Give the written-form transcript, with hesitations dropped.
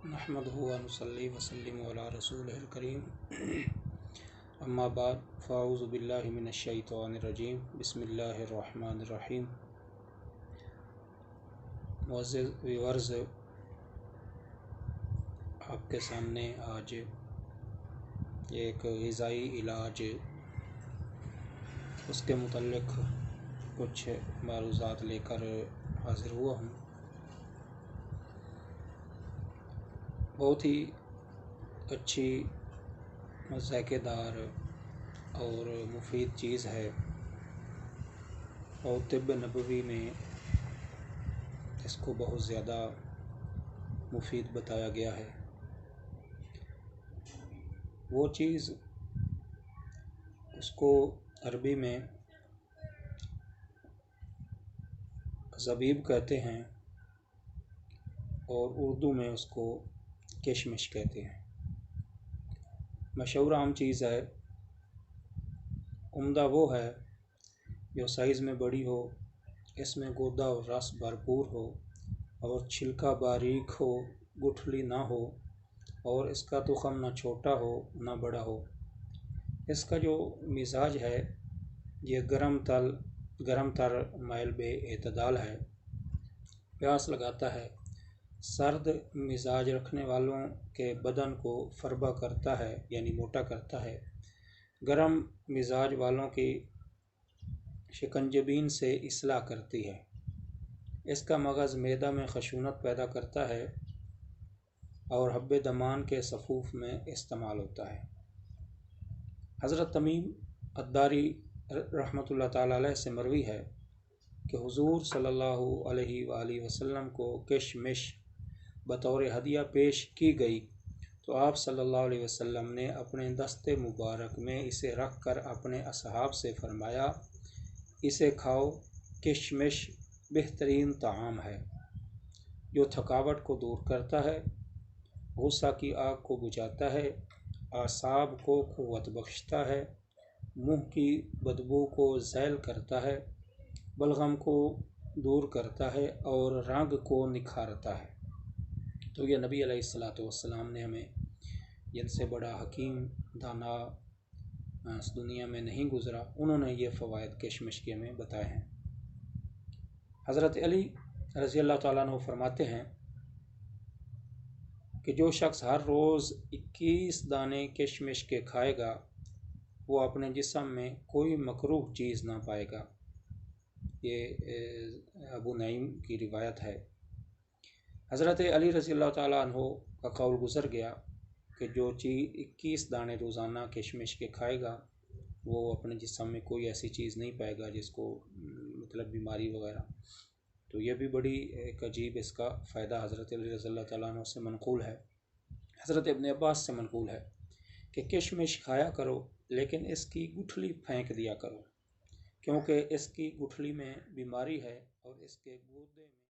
نحمدہ و نصلی وسلم علی رسولہ الکریم اما بعد فاعوذ باللہ من الشیطان الرجیم بسم اللہ الرحمن الرحیم۔ معزز ویورز، آپ کے سامنے آج ایک غذائی علاج اس کے متعلق کچھ معروضات لے کر حاضر ہوا ہوں۔ بہت ہی اچھی ذائقے دار اور مفید چیز ہے، اور طب نبوی میں اس کو بہت زیادہ مفید بتایا گیا ہے۔ وہ چیز اس کو عربی میں زبیب کہتے ہیں اور اردو میں اس کو کشمش کہتے ہیں۔ مشہور عام چیز ہے، عمدہ وہ ہے جو سائز میں بڑی ہو، اس میں گودا اور رس بھرپور ہو، اور چھلکا باریک ہو، گٹھلی نہ ہو، اور اس کا تخم نہ چھوٹا ہو نہ بڑا ہو۔ اس کا جو مزاج ہے یہ گرم تر مائل بے اعتدال ہے، پیاس لگاتا ہے، سرد مزاج رکھنے والوں کے بدن کو فربا کرتا ہے یعنی موٹا کرتا ہے، گرم مزاج والوں کی شکنجبین سے اصلاح کرتی ہے۔ اس کا مغز معدہ میں خشونت پیدا کرتا ہے اور حب دمان کے صفوف میں استعمال ہوتا ہے۔ حضرت تمیم الداری رحمۃ اللہ تعالی علیہ سے مروی ہے کہ حضور صلی اللہ علیہ وآلہ وسلم کو کشمش بطور ہدیہ پیش کی گئی تو آپ صلی اللہ علیہ وسلم نے اپنے دست مبارک میں اسے رکھ کر اپنے اصحاب سے فرمایا، اسے کھاؤ، کشمش بہترین طعام ہے جو تھکاوٹ کو دور کرتا ہے، غصہ کی آگ کو بجھاتا ہے، اعصاب کو قوت بخشتا ہے، منہ کی بدبو کو ذیل کرتا ہے، بلغم کو دور کرتا ہے اور رنگ کو نکھارتا ہے۔ تو یہ نبی علیہ السلام نے ہمیں، جن سے بڑا حکیم دانا اس دنیا میں نہیں گزرا، انہوں نے یہ فوائد کشمش کے ہمیں بتائے ہیں۔ حضرت علی رضی اللہ تعالیٰ عنہ فرماتے ہیں کہ جو شخص ہر روز 21 دانے کشمش کے کھائے گا وہ اپنے جسم میں کوئی مکروہ چیز نہ پائے گا۔ یہ ابو نعیم کی روایت ہے۔ حضرت علی رضی اللہ تعالیٰ عنہ کا قول گزر گیا کہ جو چیز 21 دانے روزانہ کشمش کے کھائے گا وہ اپنے جسم میں کوئی ایسی چیز نہیں پائے گا جس کو بیماری وغیرہ۔ تو یہ بھی بڑی ایک عجیب اس کا فائدہ حضرت علی رضی اللہ تعالیٰ عنہ سے منقول ہے۔ حضرت ابن عباس سے منقول ہے کہ کشمش کھایا کرو لیکن اس کی گٹھلی پھینک دیا کرو، کیونکہ اس کی گٹھلی میں بیماری ہے اور اس کے گردے میں